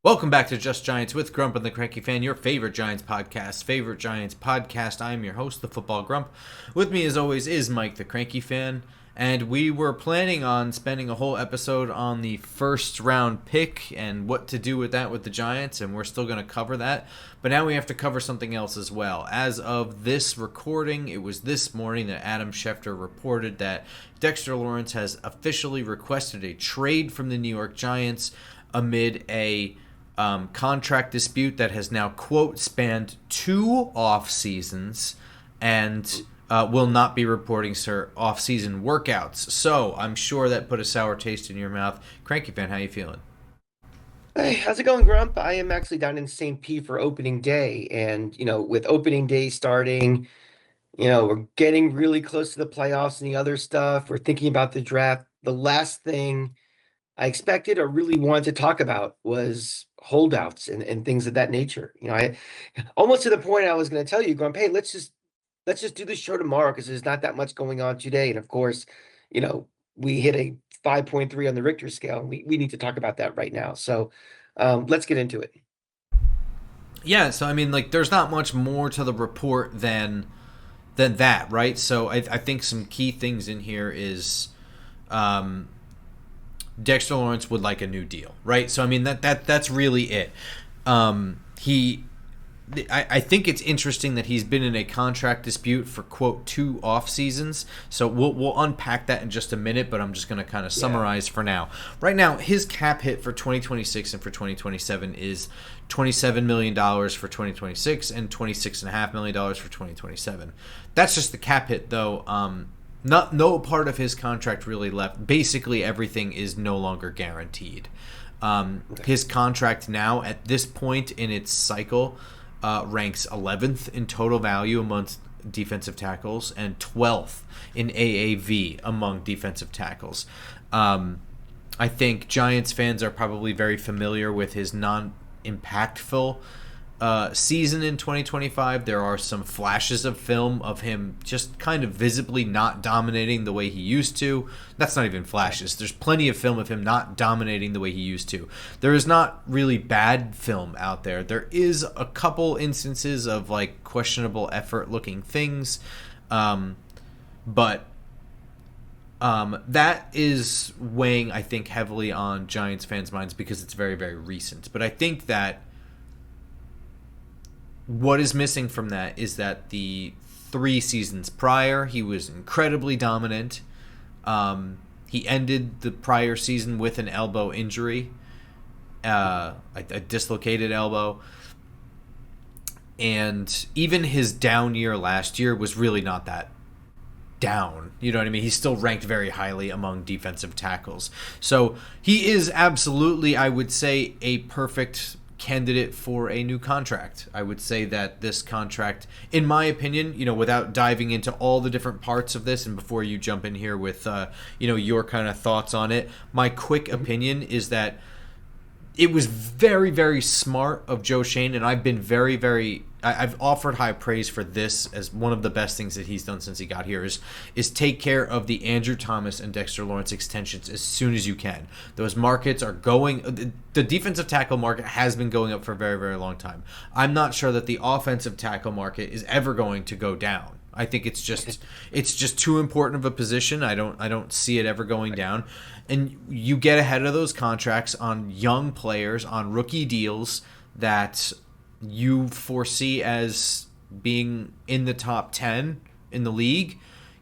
Welcome back to Just Giants with Grump and the Cranky Fan, your favorite Giants podcast. I am your host, the Football Grump. With me, as always, is Mike, the Cranky Fan. And we were planning on spending a whole episode on the first round pick and what to do with that with the Giants, and we're still going to cover that. But now we have to cover something else as well. As of this recording, it was this morning that Adam Schefter reported that Dexter Lawrence has officially requested a trade from the New York Giants amid a contract dispute that has now, quote, spanned 2 off seasons and will not be reporting off-season workouts. So I'm sure that put a sour taste in your mouth. Cranky Fan, how you feeling? Hey, how's it going, Grump? I am actually down in St. Pete for opening day. And, with opening day starting, we're getting really close to the playoffs and the other stuff. We're thinking about the draft. The last thing I expected or really wanted to talk about was holdouts and things of that nature. I almost to the point I was going to tell you, Grump, hey, let's just do this show tomorrow because there's not that much going on today. And of course, you know, we hit a 5.3 on the Richter scale. And we need to talk about that right now. So let's get into it. Yeah, so I mean, like, there's not much more to the report than that, right? So I think some key things in here is um, Dexter Lawrence would like a new deal, right? So I mean that's really it. He I think it's interesting that he's been in a contract dispute for, quote, 2 off seasons. So we'll unpack that in just a minute, but I'm just going to kind of Yeah. summarize for now. Right now, his cap hit for 2026 and for 2027 is $27 million for 2026 and $26.5 million for 2027. That's just the cap hit, though. Not no part of his contract really left. Basically, everything is no longer guaranteed. Okay. His contract now, at this point in its cycle, ranks 11th in total value amongst defensive tackles and 12th in AAV among defensive tackles. I think Giants fans are probably very familiar with his non-impactful season in 2025. There are some flashes of film of him just kind of visibly not dominating the way he used to. That's not even Okay. flashes. There's plenty of film of him not dominating the way he used to. There is not really bad film out there. There is a couple instances of like questionable effort looking things. But that is weighing, I think, heavily on Giants fans' minds because it's very, very recent. But I think that what is missing from that is that the 3 seasons prior, he was incredibly dominant. He ended the prior season with an elbow injury, a dislocated elbow. And even his down year last year was really not that down. You know what I mean? He's still ranked very highly among defensive tackles. So he is absolutely, I would say, a perfect candidate for a new contract. I would say that this contract, in my opinion, without diving into all the different parts of this, and before you jump in here with, your kind of thoughts on it, my quick Mhm. opinion is that it was very, very smart of Joe Shane, and I've been very, very. I've offered high praise for this as one of the best things that he's done since he got here is take care of the Andrew Thomas and Dexter Lawrence extensions as soon as you can. Those markets are going. The defensive tackle market has been going up for a very, very long time. I'm not sure that the offensive tackle market is ever going to go down. I think it's just too important of a position. I don't see it ever going down. And you get ahead of those contracts on young players on rookie deals that you foresee as being in the top 10 in the league.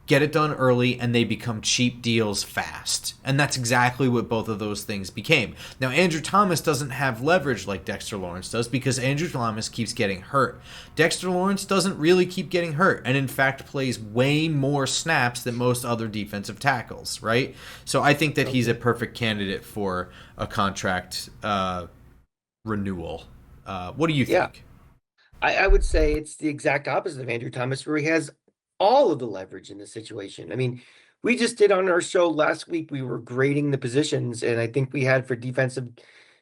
Get it done early and they become cheap deals fast. And that's exactly what both of those things became. Now, Andrew Thomas doesn't have leverage like Dexter Lawrence does because Andrew Thomas keeps getting hurt. Dexter Lawrence doesn't really keep getting hurt and, in fact, plays way more snaps than most other defensive tackles, right? So I think that he's a Okay. perfect candidate for a contract renewal. What do you Yeah. think? I would say it's the exact opposite of Andrew Thomas, where he has all of the leverage in this situation. I mean, we just did on our show last week, we were grading the positions, and I think we had for defensive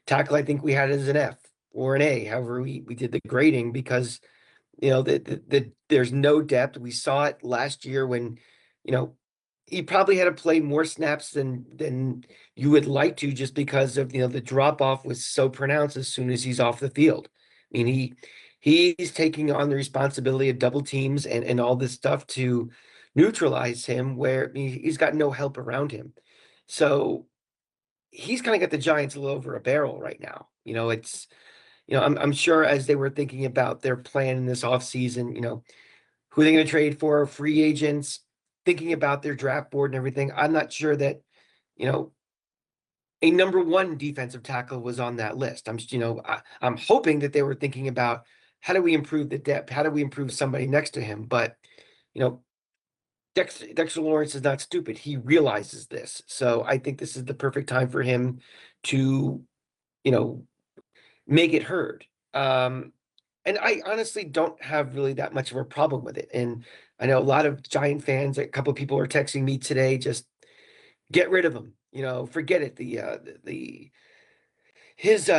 tackle, I think we had it as an F or an A, however we did the grading, because there's no depth. We saw it last year when, you know, he probably had to play more snaps than you would like to, just because of the drop off was so pronounced as soon as he's off the field. I mean, he's taking on the responsibility of double teams and all this stuff to neutralize him, where he's got no help around him. So he's kind of got the Giants a little over a barrel right now. I'm sure as they were thinking about their plan in this offseason, who are they going to trade for, free agents, thinking about their draft board and everything. I'm not sure that, you know, a number one defensive tackle was on that list. I'm hoping that they were thinking about how do we improve the depth? How do we improve somebody next to him? But, you know, Dexter Lawrence is not stupid. He realizes this. So I think this is the perfect time for him to, you know, make it heard. And I honestly don't have really that much of a problem with it. And I know a lot of Giant fans, a couple of people are texting me today, just get rid of him. Forget it. His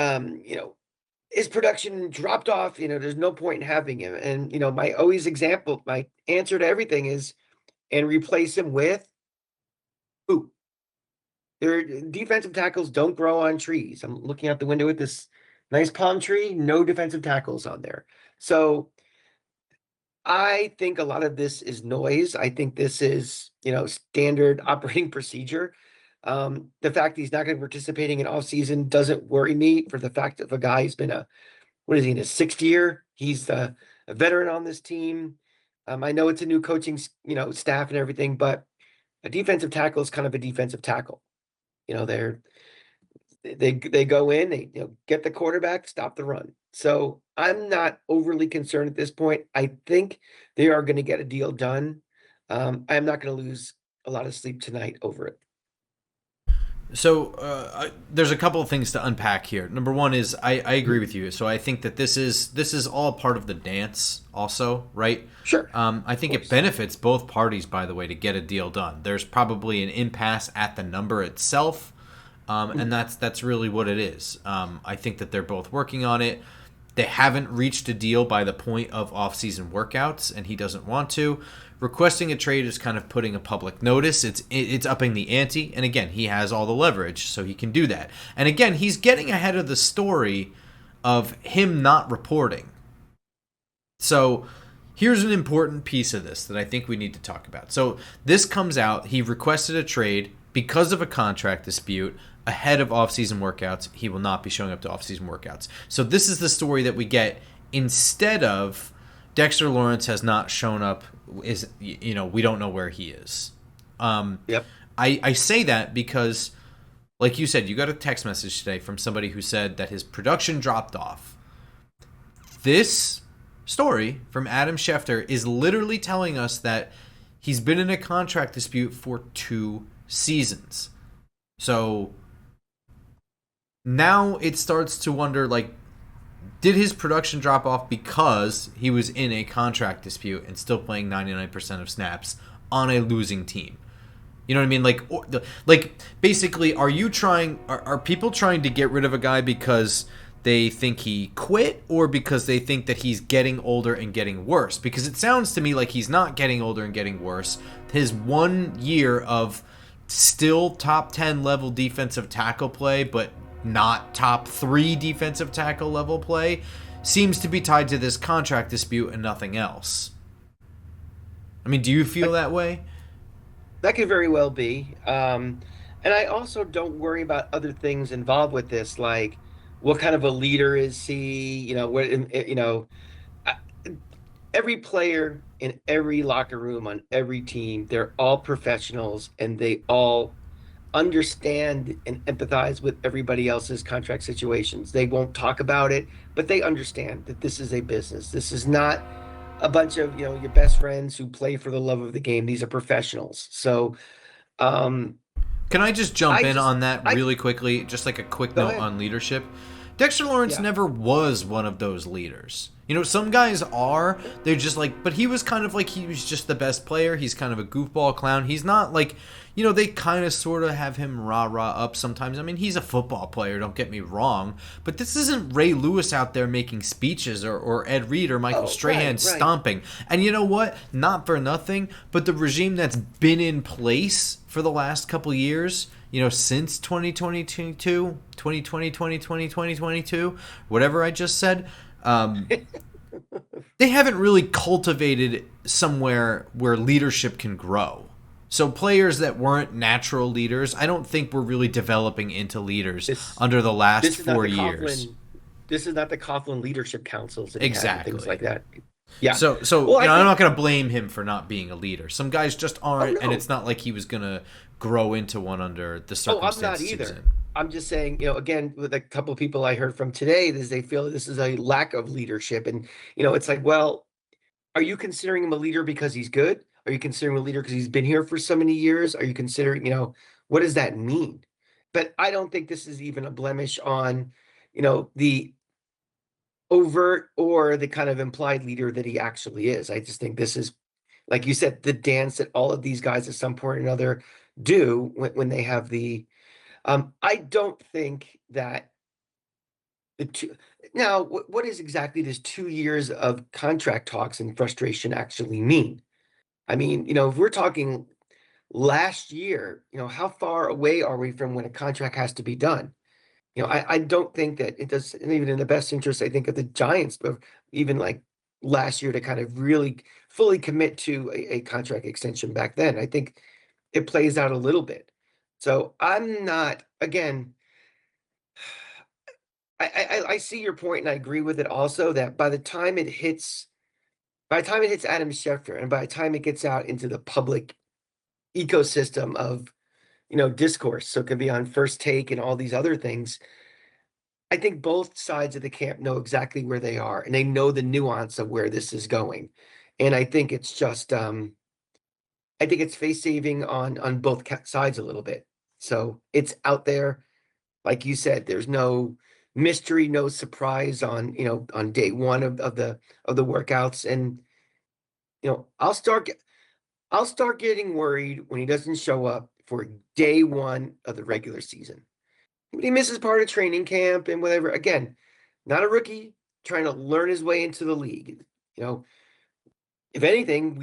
his production dropped off. There's no point in having him. And my answer to everything is, and replace him with who? Their defensive tackles don't grow on trees. I'm looking out the window with this nice palm tree, no defensive tackles on there. So I think a lot of this is noise. I think this is, standard operating procedure. The fact he's not going to be participating in offseason doesn't worry me, for the fact of a guy who's been what is he, in his sixth year? He's a veteran on this team. I know it's a new coaching, staff and everything, but a defensive tackle is kind of a defensive tackle. They go in, they get the quarterback, stop the run. So I'm not overly concerned at this point. I think they are going to get a deal done. I'm not going to lose a lot of sleep tonight over it. So there's a couple of things to unpack here. Number one is I agree with you. So I think that this is all part of the dance, also, right? Sure. I think it benefits both parties, by the way, to get a deal done. There's probably an impasse at the number itself, and that's really what it is. I think that they're both working on it. They haven't reached a deal by the point of off-season workouts, and he doesn't want to. Requesting a trade is kind of putting a public notice. It's upping the ante, and again, he has all the leverage, so he can do that. And again, he's getting ahead of the story of him not reporting. So here's an important piece of this that I think we need to talk about. So this comes out, he requested a trade because of a contract dispute ahead of off-season workouts. He will not be showing up to off-season workouts. So this is the story that we get instead of Dexter Lawrence has not shown up. We don't know where he is. Yep. I say that because, like you said, you got a text message today from somebody who said that his production dropped off. This story from Adam Schefter is literally telling us that he's been in a contract dispute for 2 seasons. So now it starts to wonder, did his production drop off because he was in a contract dispute and still playing 99% of snaps on a losing team? You know what I mean? Basically, are people trying to get rid of a guy because they think he quit, or because they think that he's getting older and getting worse? Because it sounds to me like he's not getting older and getting worse. His 1 year of still top 10 level defensive tackle play, but not top 3 defensive tackle level play, seems to be tied to this contract dispute and nothing else. I mean, do you feel that way? That could very well be. And I also don't worry about other things involved with this, like what kind of a leader is he? I- every player in every locker room on every team, they're all professionals, and they all understand and empathize with everybody else's contract situations. They won't talk about it, but they understand that this is a business. This is not a bunch of, your best friends who play for the love of the game. These are professionals. So, can I just jump in on that I really quickly? Just like a quick go note ahead. on leadership. Dexter Lawrence Yeah. never was one of those leaders. Some guys are. They're just like, but he was kind of like, he was just the best player. He's kind of a goofball clown. He's not like, they kind of sort of have him rah-rah up sometimes. I mean, he's a football player, don't get me wrong. But this isn't Ray Lewis out there making speeches or Ed Reed or Michael Strahan stomping. And you know what? Not for nothing, but the regime that's been in place for the last couple years, since 2022, whatever I just said, they haven't really cultivated somewhere where leadership can grow. So players that weren't natural leaders, I don't think we're really developing into leaders under the last 4 years. This is not the Coughlin Leadership Councils that exactly things like that. Yeah. So well, I'm not going to blame him for not being a leader. Some guys just aren't, and it's not like he was going to grow into one under the circumstances. I'm not either. I'm just saying, again, with a couple of people I heard from today, is they feel this is a lack of leadership. And, it's like, well, are you considering him a leader because he's good? Are you considering him a leader because he's been here for so many years? Are you considering, what does that mean? But I don't think this is even a blemish on, the overt or the kind of implied leader that he actually is. I just think this is, like you said, the dance that all of these guys at some point or another do when they have the I don't think that the two now what is exactly this 2 years of contract talks and frustration actually mean? I mean, if we're talking last year, how far away are we from when a contract has to be done? I don't think that it does, and even in the best interest, I think, of the Giants, but even like last year to kind of really fully commit to a contract extension back then. I think it plays out a little bit. So I'm not, again, I see your point and I agree with it also that by the time it hits Adam Schefter and by the time it gets out into the public ecosystem of, discourse, so it could be on First Take and all these other things, I think both sides of the camp know exactly where they are and they know the nuance of where this is going. And I think it's just, I think it's face saving on both sides a little bit. So it's out there. Like you said, there's no mystery, no surprise on day one of the workouts. And, I'll start getting worried when he doesn't show up for day one of the regular season. When he misses part of training camp and whatever, again, not a rookie trying to learn his way into the league. If anything,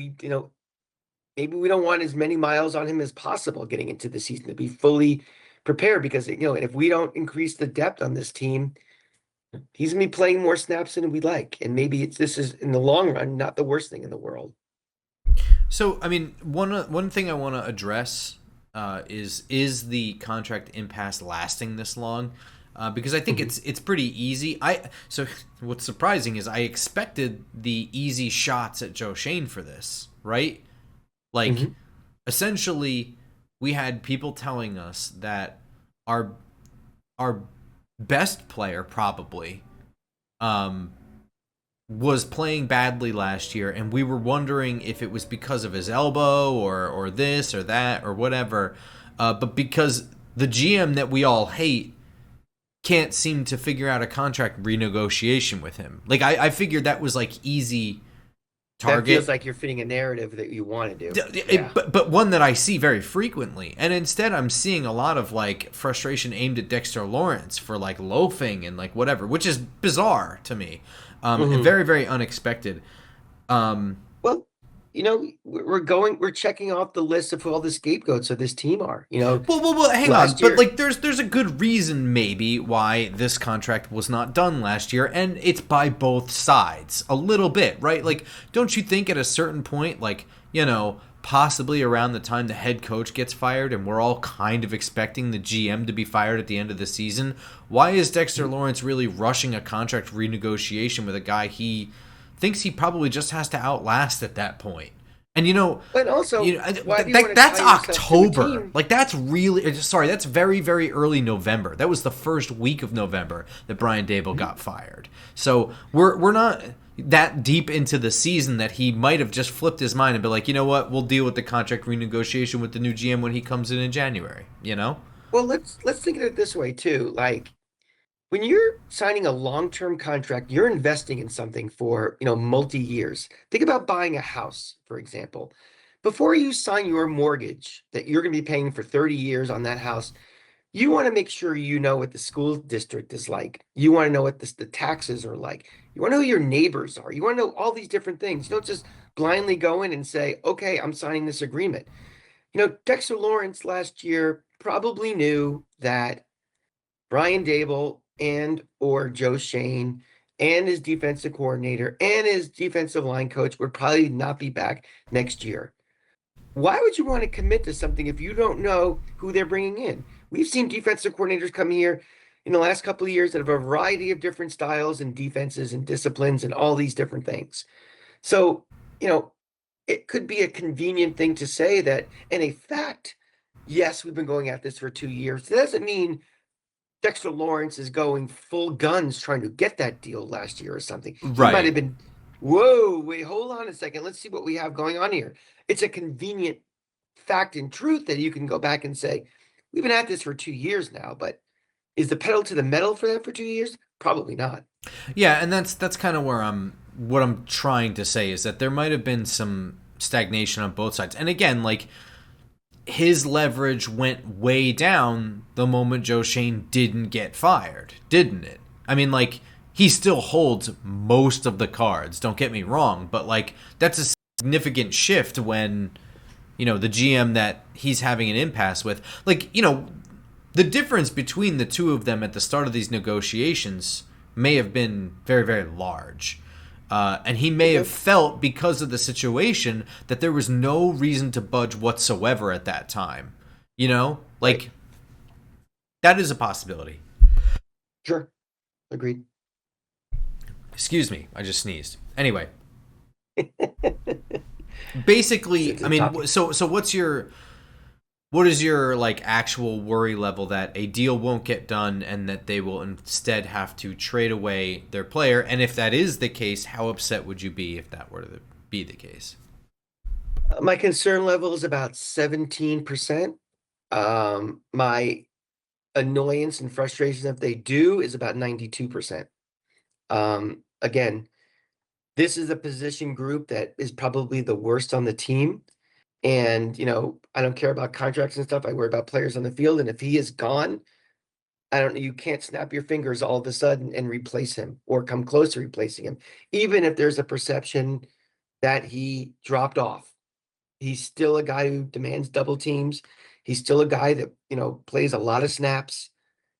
maybe we don't want as many miles on him as possible getting into the season to be fully prepared because, if we don't increase the depth on this team, he's going to be playing more snaps than we'd like. And maybe this is, in the long run, not the worst thing in the world. So, I mean, one thing I want to address is the contract impasse lasting this long? Because I think it's pretty easy. So what's surprising is I expected the easy shots at Joe Shane for this, right? Like, essentially, we had people telling us that our best player probably was playing badly last year, and we were wondering if it was because of his elbow or this or that or whatever. But because the GM that we all hate can't seem to figure out a contract renegotiation with him. Like, I figured that was like easy target. That feels like you're fitting a narrative that you want to do. But one that I see very frequently. And instead I'm seeing a lot of like frustration aimed at Dexter Lawrence for like loafing and like whatever, which is bizarre to me. And very, very unexpected. Well, we're checking off the list of who all the scapegoats of this team are, Well, hang on. But like, there's a good reason maybe why this contract was not done last year, and it's by both sides a little bit, right? Like, don't you think at a certain point, like, possibly around the time the head coach gets fired and we're all kind of expecting the GM to be fired at the end of the season, why is Dexter Lawrence really rushing a contract renegotiation with a guy he thinks he probably just has to outlast at that point? And but also, that's October. Like, that's very, very early November. That was the first week of November that Brian Daboll got fired. So we're not that deep into the season that he might have just flipped his mind and be like, you know what, we'll deal with the contract renegotiation with the new GM when he comes in January. Well, let's think of it this way too. Like, when you're signing a long-term contract, you're investing in something for, multi-years. Think about buying a house, for example. Before you sign your mortgage that you're going to be paying for 30 years on that house, you want to make sure you know what the school district is like. You want to know what the taxes are like. You want to know who your neighbors are. You want to know all these different things. You don't just blindly go in and say, okay, I'm signing this agreement. Dexter Lawrence last year probably knew that Brian Dable and or Joe Shane and his defensive coordinator and his defensive line coach would probably not be back next year. Why would you want to commit to something if you don't know who they're bringing in? We've seen defensive coordinators come here in the last couple of years that have a variety of different styles and defenses and disciplines and all these different things. So, it could be a convenient thing to say that, and a fact, yes, we've been going at this for 2 years. That doesn't mean Dexter Lawrence is going full guns trying to get that deal last year or something. He might Right. have been, whoa, wait, hold on a second. Let's see what we have going on here. It's a convenient fact and truth that you can go back and say, we've been at this for 2 years now, but is the pedal to the metal for that for 2 years? Probably not. Yeah, and that's kind of where what I'm trying to say is that there might have been some stagnation on both sides. And again, like his leverage went way down the moment Joe Shane didn't get fired, didn't it? I mean, like he still holds most of the cards, don't get me wrong, but like that's a significant shift when the GM that he's having an impasse with, like, the difference between the two of them at the start of these negotiations may have been very, very large. And he may have felt, because of the situation, that there was no reason to budge whatsoever at that time. Right. Like, that is a possibility. Sure. Agreed. Excuse me, I just sneezed. Anyway, It's basically, a I topic. mean, so what is your like actual worry level that a deal won't get done and that they will instead have to trade away their player? And if that is the case, how upset would you be if that were to be the case? My concern level is about 17%. My annoyance and frustration if they do is about 92%. Again, this is a position group that is probably the worst on the team. And, I don't care about contracts and stuff. I worry about players on the field. And if he is gone, I don't know, you can't snap your fingers all of a sudden and replace him or come close to replacing him, even if there's a perception that he dropped off. He's still a guy who demands double teams. He's still a guy that, plays a lot of snaps.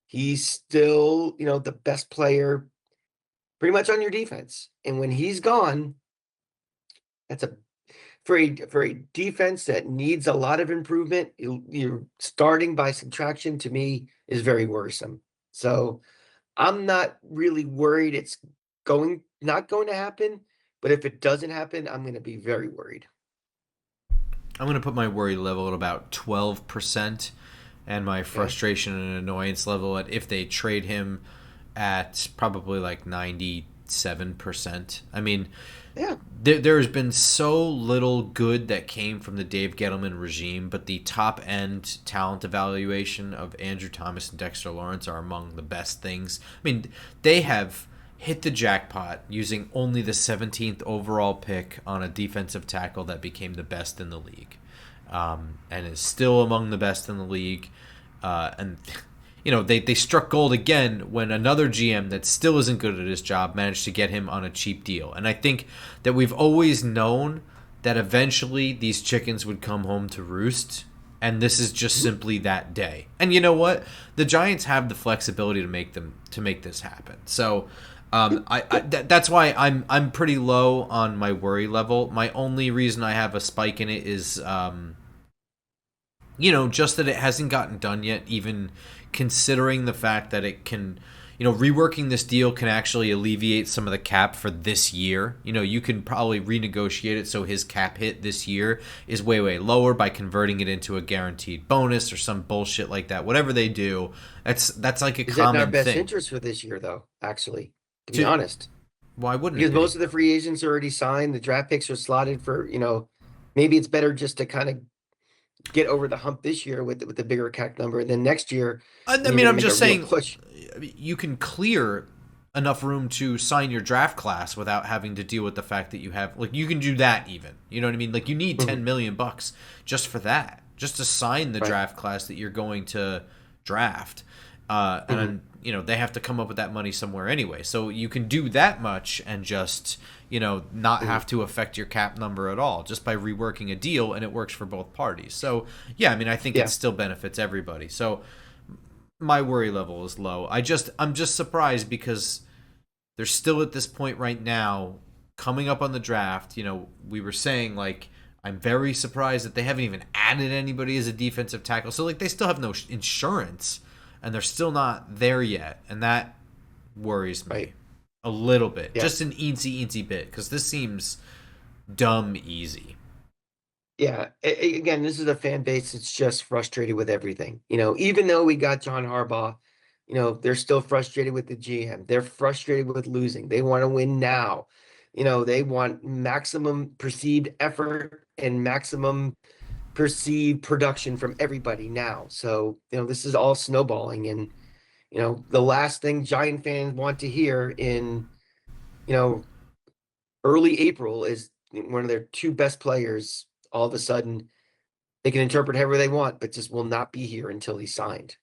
He's still, the best player pretty much on your defense. And when he's gone, that's a for a defense that needs a lot of improvement, you're starting by subtraction to me is very worrisome. So I'm not really worried it's not going to happen, but if it doesn't happen, I'm going to be very worried. I'm going to put my worry level at about 12% and my Okay. frustration and annoyance level at if they trade him at probably like 97%. I mean, Yeah. there's been so little good that came from the Dave Gettleman regime, but the top end talent evaluation of Andrew Thomas and Dexter Lawrence are among the best things. I mean, they have hit the jackpot using only the 17th overall pick on a defensive tackle that became the best in the league, and is still among the best in the league. And they struck gold again when another GM that still isn't good at his job managed to get him on a cheap deal. And I think that we've always known that eventually these chickens would come home to roost. And this is just Mhm. simply that day. And you know what? The Giants have the flexibility to make this happen. So that's why I'm pretty low on my worry level. My only reason I have a spike in it is just that it hasn't gotten done yet, even considering the fact that it can, reworking this deal can actually alleviate some of the cap for this year. You can probably renegotiate it so his cap hit this year is way, way lower by converting it into a guaranteed bonus or some bullshit like that. Whatever they do, that's like a Is that in our common best thing. interest for this year, though, actually, to be To honest? Why wouldn't it Because be? most of the free agents are already signed, the draft picks are slotted for, maybe it's better just to kind of get over the hump this year with the bigger CAC number, and then next year I when you're mean, going to I'm make a just real saying push. you can clear enough room to sign your draft class without having to deal with the fact that you have like you can do that even. You know what I mean? Like you need Mhm. 10 million bucks just for that, just to sign the Right. draft class that you're going to draft. Hmm. They have to come up with that money somewhere anyway. So you can do that much and just, not Hmm. have to affect your cap number at all just by reworking a deal, and it works for both parties. So, yeah, I mean, I think it Yeah. still benefits everybody. So, my worry level is low. I'm just surprised because they're still at this point right now coming up on the draft. We were saying like I'm very surprised that they haven't even added anybody as a defensive tackle. So like they still have no insurance and they're still not there yet, and that worries me Right. a little bit. Yeah. Just an eensy bit cuz this seems dumb easy. Yeah. Again, this is a fan base that's just frustrated with everything. Even though we got John Harbaugh, they're still frustrated with the GM. They're frustrated with losing. They want to win now. They want maximum perceived effort and maximum perceived production from everybody now. So, this is all snowballing. And, the last thing Giant fans want to hear in, you know, early April is one of their two best players all of a sudden they can interpret however they want, but just will not be here until he's signed.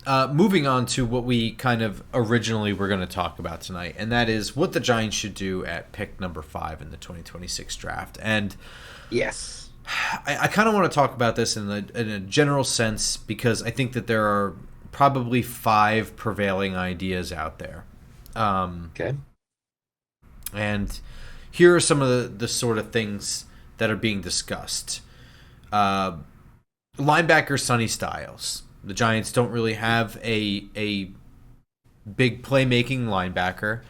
Moving on to what we kind of originally were going to talk about tonight, and that is what the Giants should do at pick number 5 in the 2026 draft. And Yes. I kind of want to talk about this in a general sense because I think that there are probably 5 prevailing ideas out there. Okay. And here are some of the sort of things that are being discussed. Uh, Linebacker Sonny Styles. The Giants don't really have a big playmaking linebacker.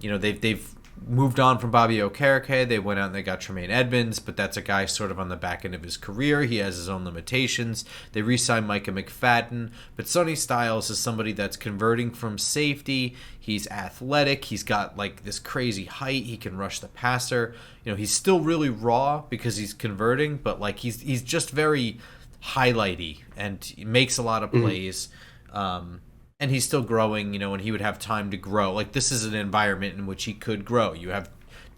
They've moved on from Bobby Okereke. They went out and they got Tremaine Edmonds, but that's a guy sort of on the back end of his career. He has his own limitations. They re-signed Micah McFadden, but Sonny Styles is somebody that's converting from safety. He's athletic. He's got like this crazy height. He can rush the passer. He's still really raw because he's converting, but like he's just very highlighty and he makes a lot of Mhm. plays. And he's still growing, and he would have time to grow. Like, this is an environment in which he could grow. You have,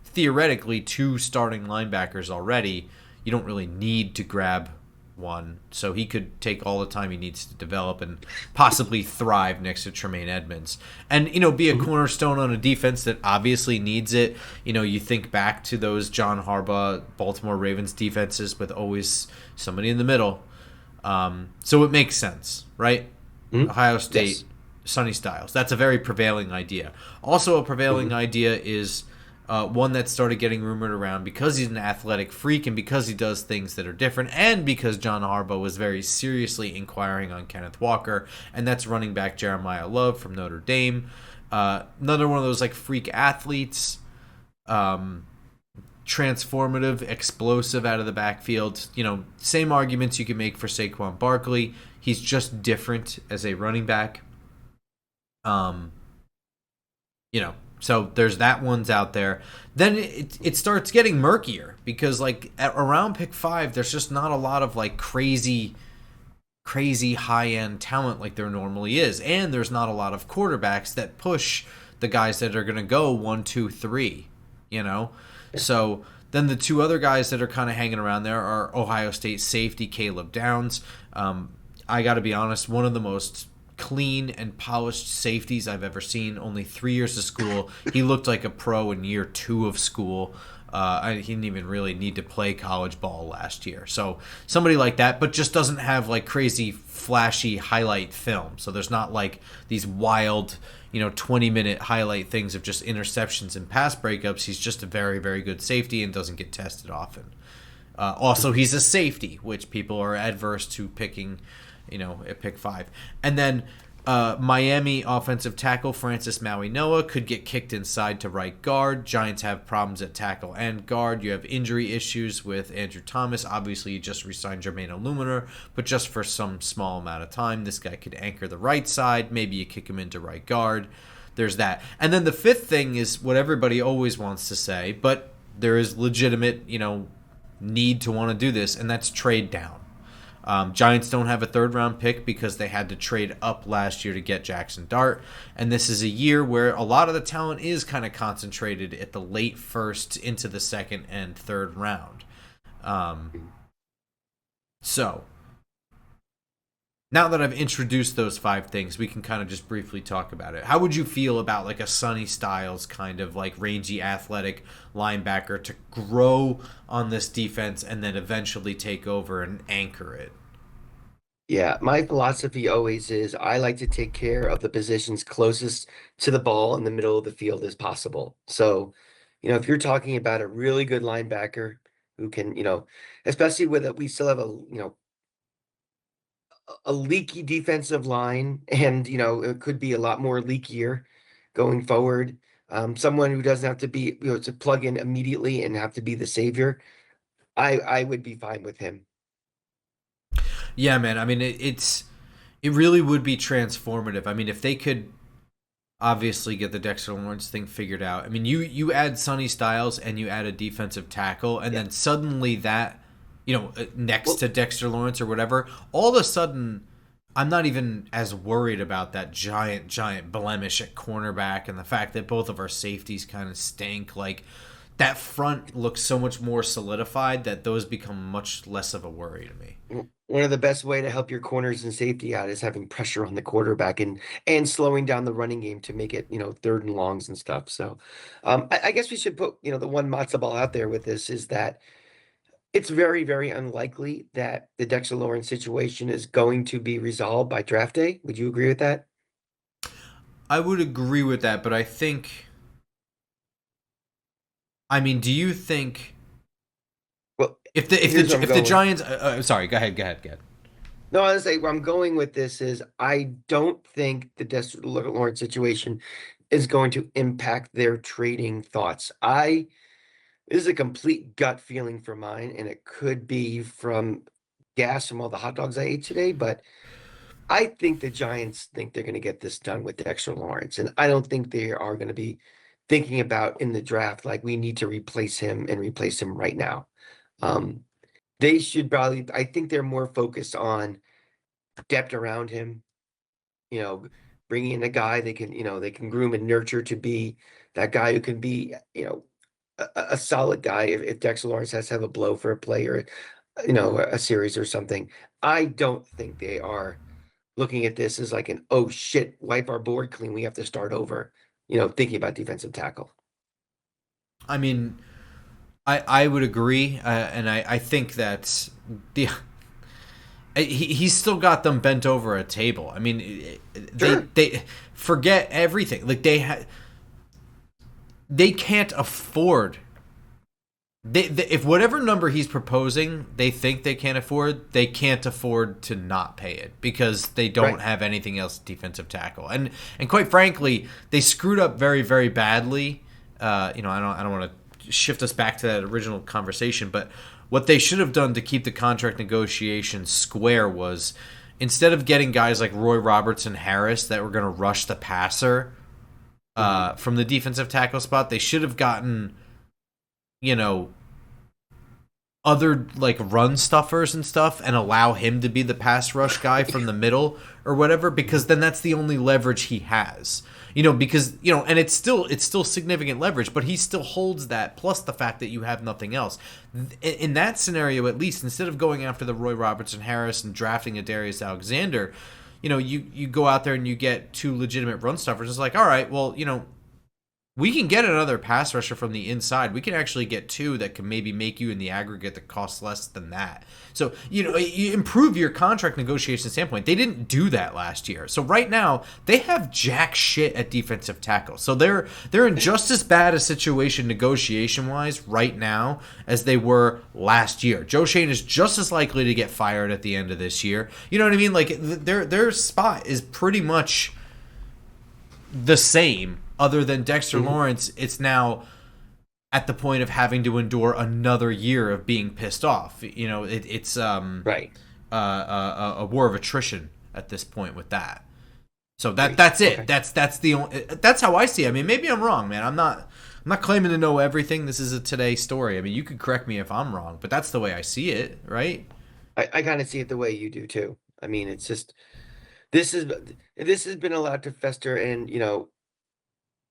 theoretically, 2 starting linebackers already. You don't really need to grab one. So he could take all the time he needs to develop and possibly thrive next to Tremaine Edmonds. And, be a Mhm. cornerstone on a defense that obviously needs it. You think back to those John Harbaugh, Baltimore Ravens defenses with always somebody in the middle. So it makes sense, right? Mhm. Ohio State, Yes. Sonny Styles. That's a very prevailing idea. Also, a prevailing Mhm. idea is one that started getting rumored around because he's an athletic freak and because he does things that are different and because John Harbaugh was very seriously inquiring on Kenneth Walker, and that's running back Jeremiah Love from Notre Dame. Another one of those like freak athletes, transformative, explosive out of the backfield. Same arguments you can make for Saquon Barkley. He's just different as a running back. Um, so there's that one's out there. Then it starts getting murkier because like around pick 5, there's just not a lot of like crazy high end talent like there normally is, and there's not a lot of quarterbacks that push the guys that are going to go 1, 2, 3. Yeah. So then the 2 other guys that are kind of hanging around there are Ohio State safety Caleb Downs. I got to be honest, one of the most clean and polished safeties I've ever seen. Only 3 years of school. He looked like a pro in year 2 of school. He didn't even really need to play college ball last year. So somebody like that, but just doesn't have like crazy flashy highlight film. So there's not like these wild, 20-minute highlight things of just interceptions and pass breakups. He's just a very, very good safety and doesn't get tested often. Also, he's a safety, which people are adverse to picking, at pick 5. And then Miami offensive tackle Francis Maui-Noah could get kicked inside to right guard. Giants have problems at tackle and guard. You have injury issues with Andrew Thomas. Obviously, you just re-signed Jermaine Illuminor, but just for some small amount of time. This guy could anchor the right side. Maybe you kick him into right guard. There's that. And then the 5th thing is what everybody always wants to say, but there is legitimate, need to want to do this, and that's trade down. Giants don't have a third-round pick because they had to trade up last year to get Jackson Dart, and this is a year where a lot of the talent is kind of concentrated at the late first into the second and third round. So, now that I've introduced those 5 things, we can kind of just briefly talk about it. How would you feel about like a Sonny Styles kind of like rangy, athletic linebacker to grow on this defense and then eventually take over and anchor it? Yeah, my philosophy always is I like to take care of the positions closest to the ball in the middle of the field as possible. So, if you're talking about a really good linebacker who can, especially with we still have a leaky defensive line, and it could be a lot more leakier going forward. Someone who doesn't have to be, to plug in immediately and have to be the savior. I would be fine with him. Yeah, man. I mean, it really would be transformative. I mean, if they could obviously get the Dexter Lawrence thing figured out. I mean, you add Sonny Styles and you add a defensive tackle, and then suddenly that, next to Dexter Lawrence or whatever, all of a sudden, I'm not even as worried about that giant blemish at cornerback and the fact that both of our safeties kind of stink. Like, that front looks so much more solidified that those become much less of a worry to me. One of the best way to help your corners and safety out is having pressure on the quarterback and slowing down the running game to make it, third and longs and stuff. So I guess we should put, the one matzo ball out there with this is that it's very, very unlikely that the Dexter Lawrence situation is going to be resolved by draft day. Would you agree with that? I would agree with that, but I mean, do you think Well, if here's where I'm the going. Giants? Sorry, go ahead. No, I was say where I'm going with this is I don't think the Dexter Lawrence situation is going to impact their trading thoughts. This is a complete gut feeling for mine, and it could be from gas from all the hot dogs I ate today, but I think the Giants think they're going to get this done with Dexter Lawrence, and I don't think they are going to be thinking about in the draft like we need to replace him and replace him right now. Um, they should probably, I think they're more focused on depth around him, you know, bringing in a guy they can groom and nurture to be that guy who can be, a solid guy if Dexter Lawrence has to have a blow for a play or, a series or something. I don't think they are looking at this as like an, oh shit, wipe our board clean. We have to start over, thinking about defensive tackle. I mean, I would agree, and I think that the he's still got them bent over a table. I mean, Sure. they forget everything. Like they can't afford. If whatever number he's proposing, they think they can't afford, they can't afford to not pay it because they don't Right. have anything else defensive tackle. And quite frankly, they screwed up very very badly. I don't want to shift us back to that original conversation, but what they should have done to keep the contract negotiations square was instead of getting guys like Roy Robertson Harris that were going to rush the passer from the defensive tackle spot, they should have gotten, other like run stuffers and stuff and allow him to be the pass rush guy from the middle or whatever, because then that's the only leverage he has. Because and it's still significant leverage, but he still holds that plus the fact that you have nothing else. In that scenario, at least, instead of going after the Roy Robertson Harris and drafting a Darius Alexander, you go out there and you get 2 legitimate run stuffers. It's like, all right, well, we can get another pass rusher from the inside. We can actually get 2 that can maybe make you in the aggregate that costs less than that. So, you improve your contract negotiation standpoint. They didn't do that last year. So right now, they have jack shit at defensive tackle. So they're in just as bad a situation negotiation-wise right now as they were last year. Joe Shane is just as likely to get fired at the end of this year. You know what I mean? Like, their spot is pretty much the same. Other than Dexter Lawrence, it's now at the point of having to endure another year of being pissed off. It's Right. a war of attrition at this point with that. So Right. that's it. Okay. That's the only. That's how I see it. I mean, maybe I'm wrong, man. I'm not I'm not claiming to know everything. This is a today story. I mean, you could correct me if I'm wrong, but that's the way I see it, right? I kind of see it the way you do too. I mean, it's just this is this has been allowed to fester, and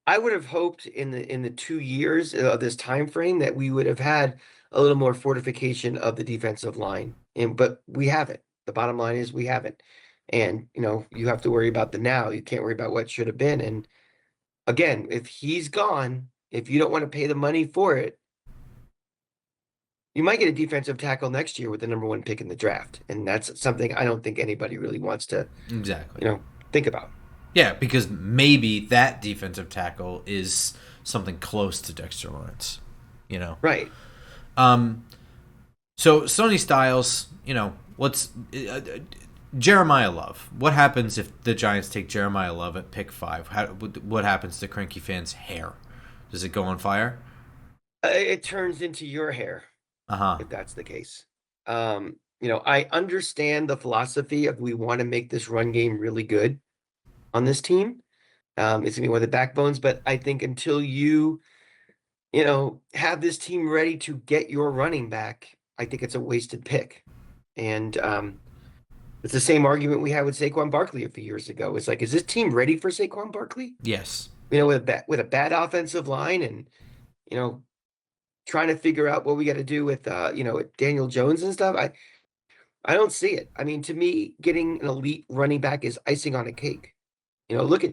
I would have hoped in the 2 years of this time frame that we would have had a little more fortification of the defensive line, and but we haven't. The bottom line is we haven't, and you have to worry about the now. You can't worry about what should have been. And again, if he's gone, if you don't want to pay the money for it, you might get a defensive tackle next year with the number one pick in the draft, and that's something I don't think anybody really wants to, Exactly. think about. Yeah, because maybe that defensive tackle is something close to Dexter Lawrence, you know. Right. Um. So Sonny Styles, what's Jeremiah Love? What happens if the Giants take Jeremiah Love at pick 5? What happens to Cranky fans' hair? Does it go on fire? It turns into your hair Uh-huh. if that's the case. I understand the philosophy of we want to make this run game really good on this team. It's gonna be one of the backbones, but I think until have this team ready to get your running back, I think it's a wasted pick. And it's the same argument we had with Saquon Barkley a few years ago. It's like, is this team ready for Saquon Barkley? Yes. With a bad offensive line and trying to figure out what we got to do with with Daniel Jones and stuff. I don't see it. I mean, to me, getting an elite running back is icing on a cake. Look at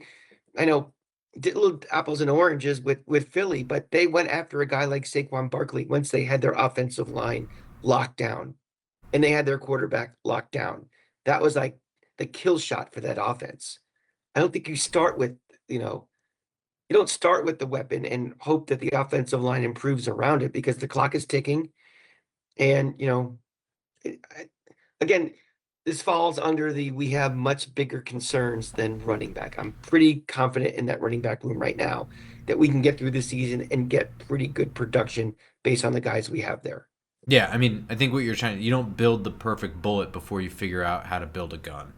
I know did little apples and oranges with Philly, but they went after a guy like Saquon Barkley once they had their offensive line locked down and they had their quarterback locked down. That was like the kill shot for that offense. I don't think you start with, you don't start with the weapon and hope that the offensive line improves around it because the clock is ticking. And, again, this falls under we have much bigger concerns than running back. I'm pretty confident in that running back room right now that we can get through the season and get pretty good production based on the guys we have there. Yeah, I mean, I think what you're you don't build the perfect bullet before you figure out how to build a gun.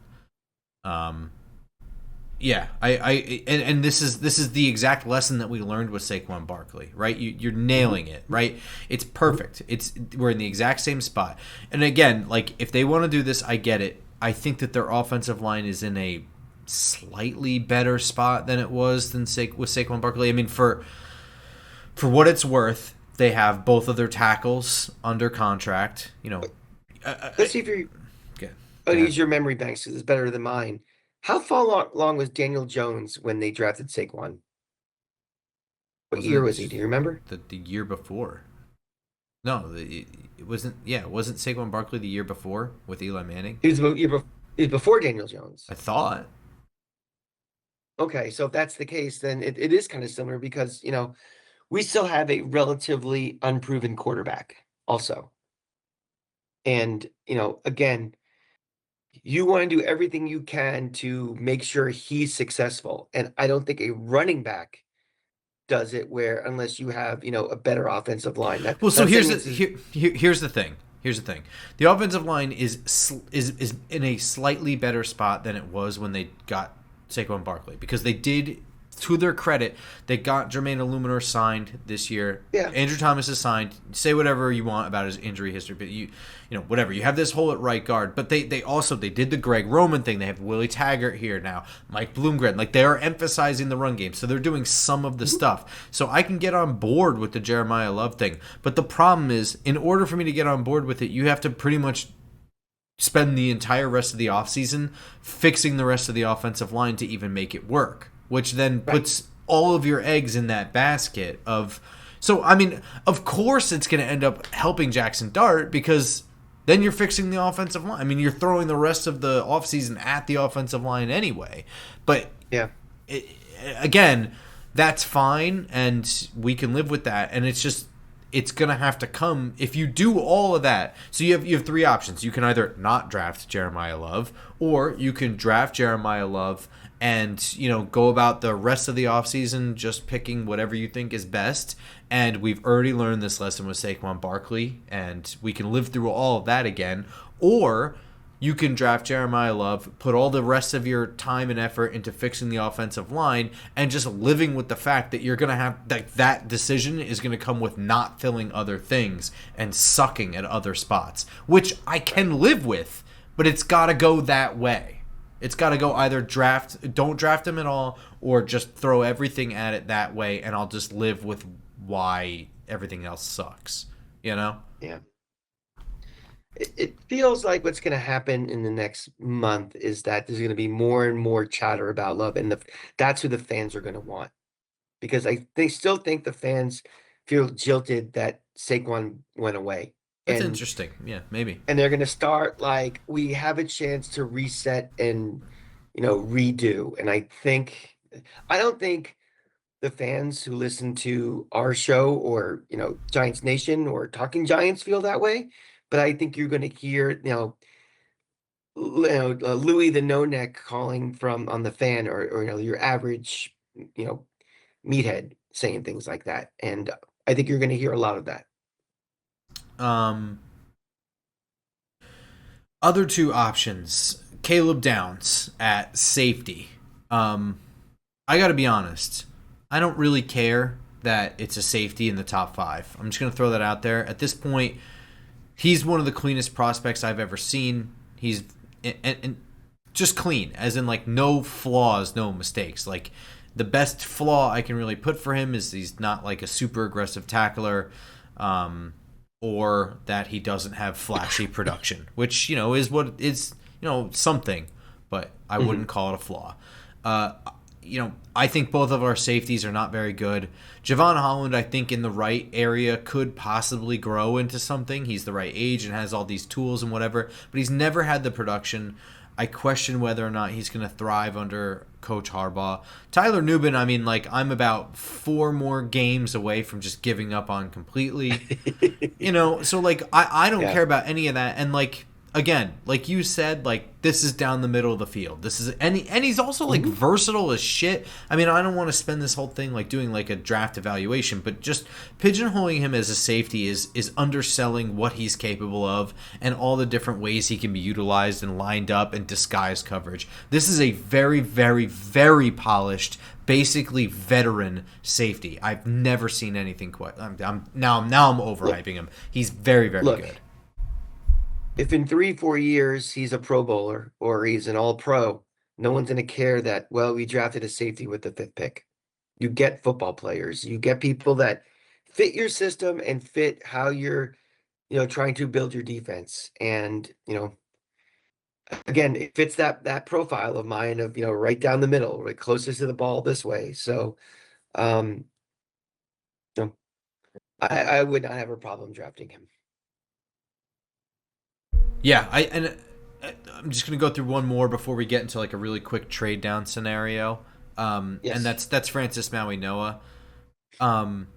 Yeah, and this is the exact lesson that we learned with Saquon Barkley, right? You're nailing it, right? It's perfect. We're in the exact same spot. And again, like if they want to do this, I get it. I think that their offensive line is in a slightly better spot than it was with Saquon Barkley. I mean, for what it's worth, they have both of their tackles under contract. Let's see if you're. I'll use your memory banks because it's better than mine. How far long was Daniel Jones when they drafted Saquon? What year was he? Do you remember? The year before. No, it wasn't. Yeah, wasn't Saquon Barkley the year before with Eli Manning? He was before Daniel Jones. I thought. Okay, so if that's the case, then it is kind of similar because we still have a relatively unproven quarterback also. And again, you want to do everything you can to make sure he's successful. And I don't think a running back does it unless you have, a better offensive line. So here's the thing. Here's the thing. The offensive line is in a slightly better spot than it was when they got Saquon Barkley because they did, to their credit, they got Jermaine Illuminor signed this year. Yeah. Andrew Thomas is signed. Say whatever you want about his injury history, but whatever. You have this hole at right guard, but they did the Greg Roman thing. They have Willie Taggart here now, Mike Bloomgren. Like they are emphasizing the run game, so they're doing some of the stuff. So I can get on board with the Jeremiah Love thing, but the problem is, in order for me to get on board with it, you have to pretty much spend the entire rest of the offseason fixing the rest of the offensive line to even make it work. Which then puts all of your eggs in that basket of... So, I mean, of course it's going to end up helping Jackson Dart because then you're fixing the offensive line. I mean, you're throwing the rest of the offseason at the offensive line anyway. But, again, that's fine, and we can live with that. And it's just... It's going to have to come if you do all of that. So you have three options. You can either not draft Jeremiah Love, or you can draft Jeremiah Love and go about the rest of the offseason just picking whatever you think is best. And we've already learned this lesson with Saquon Barkley, and we can live through all of that again. Or you can draft Jeremiah Love, put all the rest of your time and effort into fixing the offensive line, and just living with the fact that you're going to have that decision is going to come with not filling other things and sucking at other spots, which I can live with, but it's got to go that way. It's got to go either don't draft him at all, or just throw everything at it that way, and I'll just live with why everything else sucks. You know? Yeah. It feels like what's going to happen in the next month is that there's going to be more and more chatter about Love, and that's who the fans are going to want, because they still think the fans feel jilted that Saquon went away, That's and interesting. Yeah, maybe. they're going to start like, we have a chance to reset and redo. And I don't think the fans who listen to our show, or Giants Nation or Talking Giants, feel that way. But I think you're going to hear Louis the No Neck calling from on the fan, or your average meathead saying things like that, and I think you're going to hear a lot of that. Um, Other two options: Caleb Downs at safety. I got to be honest. I don't really care that it's a safety in the top 5. I'm just going to throw that out there. At this point, he's one of the cleanest prospects I've ever seen. He's and just clean, as in like no flaws, no mistakes. Like the best flaw I can really put for him is he's not like a super aggressive tackler, or that he doesn't have flashy production, which is what is something, but I wouldn't call it a flaw. I think both of our safeties are not very good. Javon Holland, I think, in the right area could possibly grow into something. He's the right age and has all these tools and whatever, but he's never had the production. I question whether or not he's going to thrive under Coach Harbaugh. Tyler Nubin, I mean, like, I'm about 4 more games away from just giving up on completely. So, like, I don't care about any of that. And, like, again, like you said, like, this is down the middle of the field. This is and he's also like versatile as shit. I mean, I don't want to spend this whole thing like doing like a draft evaluation, but just pigeonholing him as a safety is underselling what he's capable of and all the different ways he can be utilized and lined up and disguised coverage. This is a very, very, very polished, basically veteran safety. I've never seen anything quite. I'm overhyping him. He's very, very good. If in 3-4 years he's a Pro Bowler or he's an All Pro, no one's going to care that, well, we drafted a safety with the 5th pick. You get football players. You get people that fit your system and fit how you're, trying to build your defense. And, again, it fits that profile of mine of, right down the middle, right closest to the ball this way. So, I would not have a problem drafting him. Yeah, I'm just gonna go through one more before we get into like a really quick trade down scenario. Yes. And that's Francis Maui Noah. I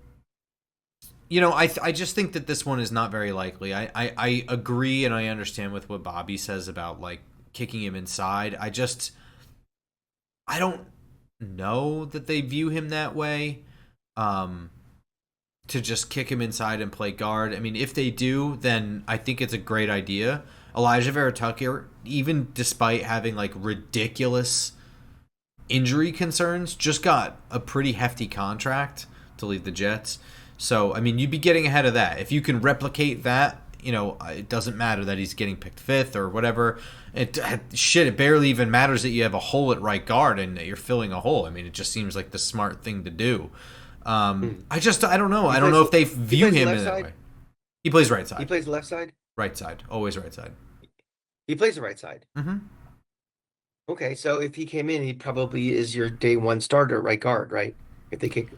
just think that this one is not very likely. I agree and I understand with what Bobby says about like kicking him inside. I don't know that they view him that way. To just kick him inside and play guard. I mean, if they do, then I think it's a great idea. Elijah Vera Tucker, even despite having like ridiculous injury concerns, just got a pretty hefty contract to leave the Jets. So, I mean, you'd be getting ahead of that. If you can replicate that, it doesn't matter that he's getting picked 5th or whatever. It barely even matters that you have a hole at right guard and that you're filling a hole. I mean, it just seems like the smart thing to do. I don't know. I don't know if they view him in that way. He plays right side. He plays the left side? Right side. Always right side. He plays the right side. Mm-hmm. Okay, so if he came in, he probably is your day 1 starter, right guard, right? If they kick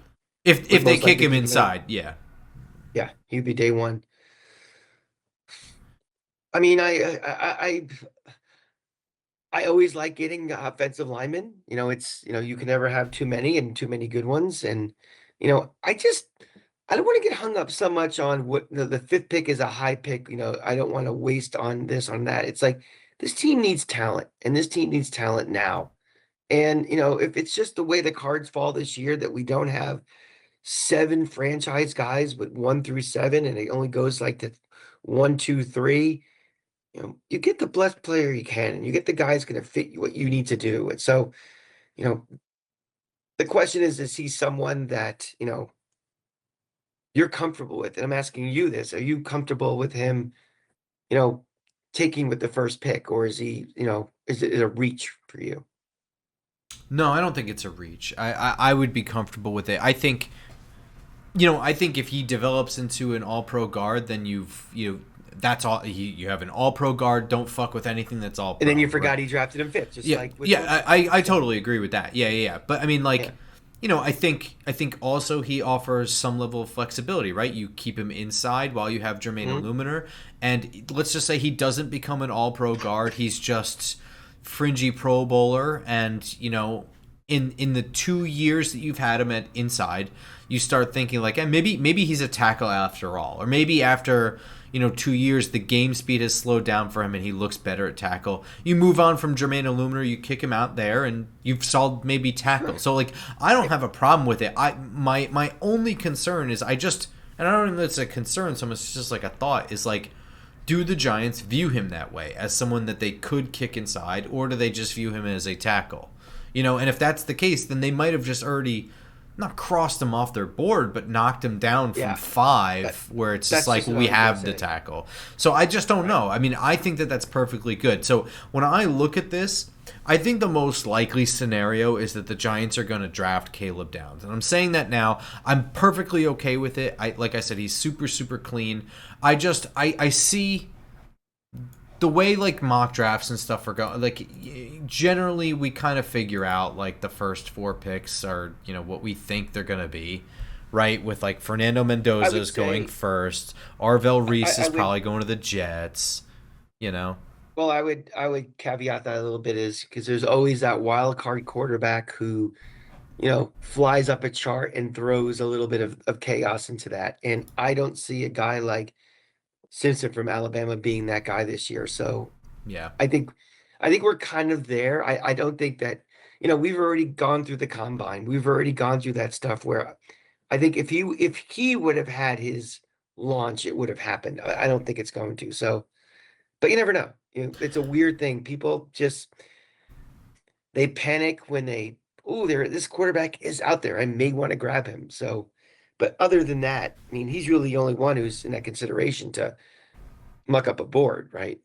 him inside, yeah. Yeah, he'd be day 1. I mean, I always like getting offensive linemen. It's you can never have too many and too many good ones. And I don't want to get hung up so much on what the 5th pick is a high pick. I don't want to waste on this, on that. It's like this team needs talent, and this team needs talent now. And if it's just the way the cards fall this year that we don't have 7 franchise guys with 1 through 7, and it only goes like to 1, 2, 3. you get the best player you can, and you get the guy who's going to fit what you need to do. And so, you know, the question is he someone that, you're comfortable with? And I'm asking you this, are you comfortable with him, you know, taking with the first pick, or is he, is it a reach for you? No, I don't think it's a reach. I would be comfortable with it. I think if he develops into an all pro guard, then that's all. You have an all pro guard. Don't fuck with anything that's all And pro. then you forgot Right? he drafted him fifth, just Yeah, like with yeah. Wilson. I totally agree with that. Yeah. But I mean, Yeah. I think also he offers some level of flexibility, right? You keep him inside while you have Jermaine Mhm. Illuminator, and let's just say he doesn't become an all pro guard. He's just fringy Pro Bowler, and in the 2 years that you've had him at inside, you start thinking like, maybe he's a tackle after all, or maybe after 2 years the game speed has slowed down for him and he looks better at tackle. You move on from Jermaine Illuminator, you kick him out there, and you've solved maybe tackle. So like, I don't have a problem with it. My only concern is and I don't know if it's a concern so much, it's just like a thought, is like, do the Giants view him that way as someone that they could kick inside, or do they just view him as a tackle? And if that's the case, then they might have just already not crossed him off their board, but knocked him down from Yeah. 5, That, where it's that's just like, just what I we was gonna have the say. tackle. So I just don't Right. know. I mean, I think that that's perfectly good. So when I look at this, I think the most likely scenario is that the Giants are going to draft Caleb Downs. And I'm saying that now. I'm perfectly okay with it. Like I said, he's super, super clean. I see the way like mock drafts and stuff are going, like generally we kind of figure out like the first 4 picks are what we think they're gonna be, right? With like Fernando I would Mendoza's going say first, Arvell Reese I is would probably going to the Jets. You know, well, I would caveat that a little bit, is because there's always that wild card quarterback who, flies up a chart and throws a little bit of chaos into that. And I don't see a guy like Simpson from Alabama being that guy this year. So yeah, I think I think we're kind of there. I don't think that, we've already gone through the combine. We've already gone through that stuff where I think if he would have had his launch, it would have happened. I don't think it's going to. So, but you never know. It's a weird thing. People just they panic when this quarterback is out there. I may want to grab him. So, but other than that, I mean, he's really the only one who's in that consideration to muck up a board, right?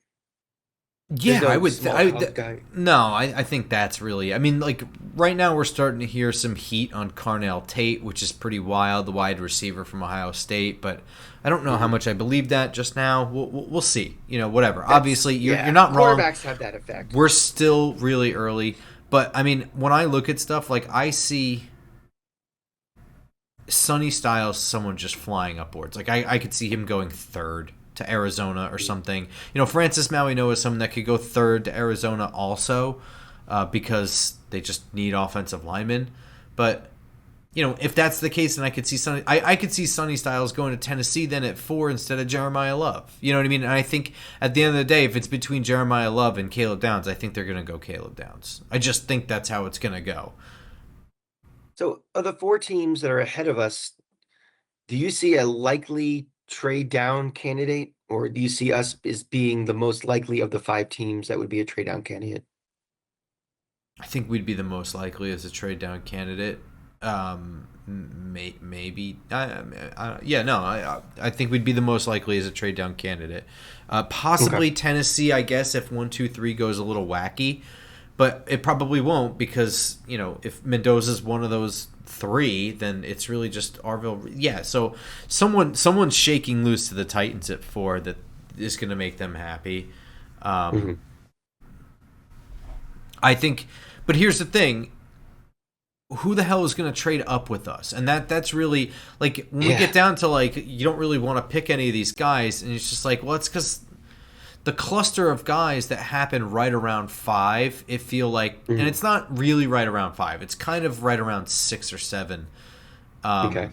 There's yeah, I no would. small college guy. No, I think that's really. I mean, like right now we're starting to hear some heat on Carnell Tate, which is pretty wild, the wide receiver from Ohio State. But I don't know how Mhm. much I believe that just now. We'll see. Whatever. That's Obviously, you're yeah. not wrong. Quarterbacks have that effect. We're still really early, but I mean, when I look at stuff, like I see Sonny Styles, someone just flying upwards. Like I could see him going third to Arizona or something. Francis Mauigoa is someone that could go third to Arizona also, because they just need offensive linemen. But if that's the case, then I could see I could see Sonny Styles going to Tennessee then at 4 instead of Jeremiah Love. You know what I mean? And I think at the end of the day, if it's between Jeremiah Love and Caleb Downs, I think they're going to go Caleb Downs. I just think that's how it's going to go. So, of the 4 teams that are ahead of us, do you see a likely trade down candidate, or do you see us as being the most likely of the 5 teams that would be a trade down candidate? I think we'd be the most likely as a trade down candidate. Maybe. Yeah, no. I think we'd be the most likely as a trade down candidate. Okay. Possibly Tennessee, I guess, if 1, 2, 3 goes a little wacky, but it probably won't because if Mendoza's one of those 3, then it's really just Arville. Yeah, so someone's shaking loose to the Titans at 4 that is going to make them happy. hmm I think, but here's the thing: who the hell is going to trade up with us? And that's really like when we Yeah. get down to like you don't really want to pick any of these guys, and it's just like, well, it's because the cluster of guys that happen right around 5, it feel like, and hmm it's not really right around 5. It's kind of right around 6 or 7. Okay.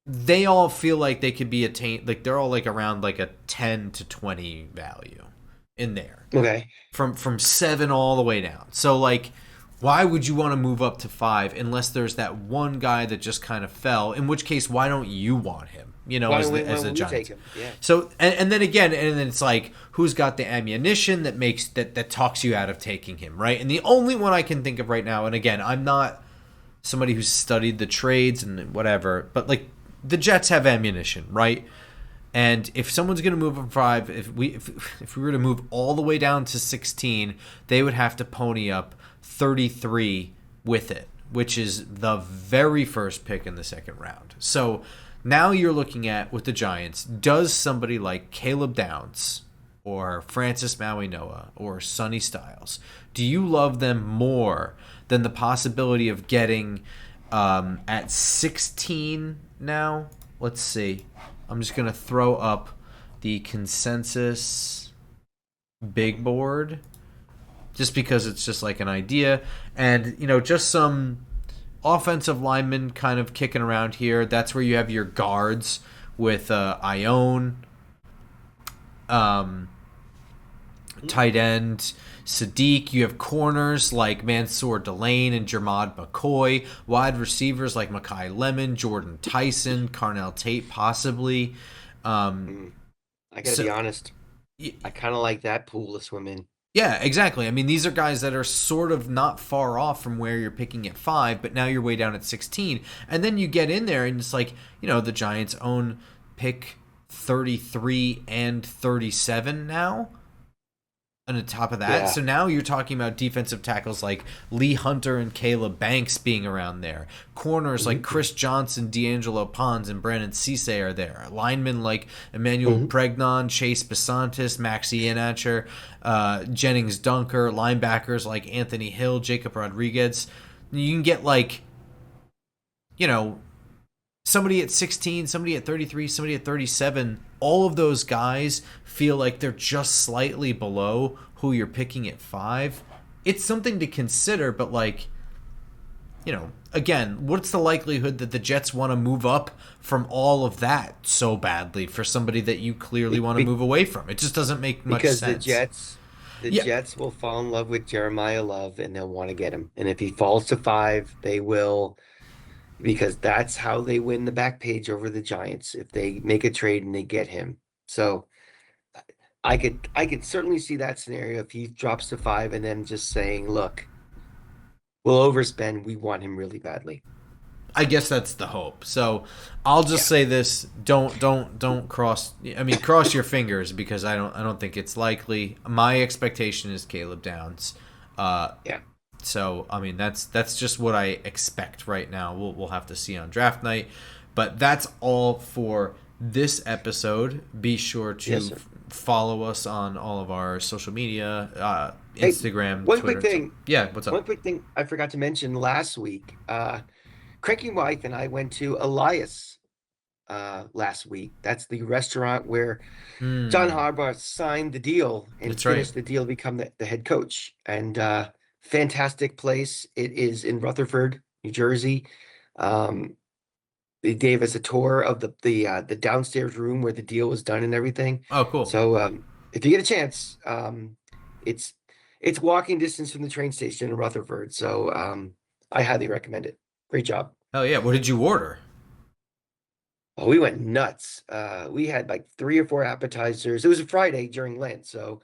They all feel like they could be attained. Like they're all like around like a 10 to 20 value in there. Okay. From 7 all the way down. So like, why would you want to move up to 5 unless there's that one guy that just kind of fell? In which case, why don't you want him? as a When we take Giants. him, yeah. So and then again, and then it's like, who's got the ammunition that makes that talks you out of taking him, right? And the only one I can think of right now, and again, I'm not somebody who's studied the trades and whatever, but like the Jets have ammunition, right? And if someone's going to move from 5, if we were to move all the way down to 16, they would have to pony up 33 with it, which is the very first pick in the second round. So now you're looking at, with the Giants, does somebody like Caleb Downs or Francis Maui-Noah or Sonny Styles, do you love them more than the possibility of getting at 16 now? Let's see. I'm just going to throw up the consensus big board just because it's just like an idea. And, just some offensive linemen kind of kicking around here. That's where you have your guards with Ione, tight end Sadiq. You have corners like Mansour Delane and Jermad McCoy. Wide receivers like Makai Lemon, Jordan Tyson, Carnell Tate possibly. I gotta be honest. I kind of like that pool to swim in. Yeah, exactly. I mean, these are guys that are sort of not far off from where you're picking at 5, but now you're way down at 16. And then you get in there and it's like, the Giants own pick 33 and 37 now. On the top of that. Yeah. So now you're talking about defensive tackles like Lee Hunter and Caleb Banks being around there. Corners like Chris Johnson, D'Angelo Pons, and Brandon Cisse are there. Linemen like Emmanuel Pregnon, Chase Besantis, Maxi Inacher, Jennings Dunker. Linebackers like Anthony Hill, Jacob Rodriguez. You can get somebody at 16, somebody at 33, somebody at 37. All of those guys feel like they're just slightly below who you're picking at 5. It's something to consider, but again, what's the likelihood that the Jets want to move up from all of that so badly for somebody that you clearly want to move away from? It just doesn't make much sense. Because the Jets will fall in love with Jeremiah Love and they'll want to get him. And if he falls to 5, they will, because that's how they win the back page over the Giants, if they make a trade and they get him. So I could certainly see that scenario if he drops to 5 and then just saying, look, we'll overspend. We want him really badly. I guess that's the hope. So I'll just say this: don't cross. I mean, cross your fingers, because I don't think it's likely. My expectation is Caleb Downs. So I mean, that's just what I expect right now. We'll have to see on draft night, but that's all for this episode. Be sure to follow us on all of our social media, Instagram, one Twitter. Quick thing. Yeah, what's up? One quick thing I forgot to mention last week. Cranky Wife and I went to Elias last week. That's the restaurant where John Harbaugh signed the deal and finished the deal to become the head coach. And fantastic place. It is in Rutherford, New Jersey. They gave us a tour of the downstairs room where the deal was done and everything. Oh, cool. So if you get a chance, it's walking distance from the train station in Rutherford. So I highly recommend it. Great job. Oh yeah. What did you order? Oh, we went nuts. We had like 3 or 4 appetizers. It was a Friday during Lent, so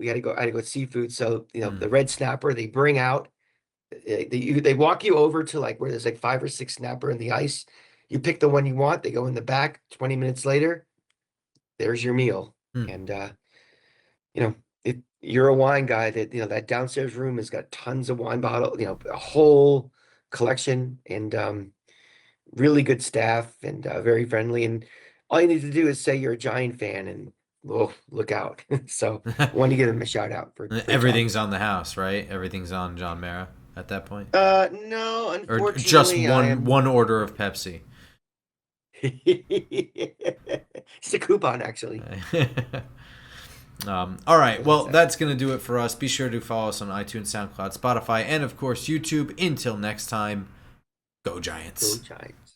I had to go with seafood. So, the red snapper they bring out, they walk you over to like where there's like 5 or 6 snapper in the ice. You pick the one you want. They go in the back. 20 minutes later, there's your meal. And if you're a wine guy, that downstairs room has got tons of wine bottle, a whole collection, and really good staff, and very friendly. And all you need to do is say you're a Giant fan, and look out. So I want to give them a shout out for everything's on the house, right? Everything's on John Mara at that point. No, unfortunately, or just one order of Pepsi. It's a coupon, actually. All right. Well, that's going to do it for us. Be sure to follow us on iTunes, SoundCloud, Spotify, and, of course, YouTube. Until next time, go Giants. Go Giants.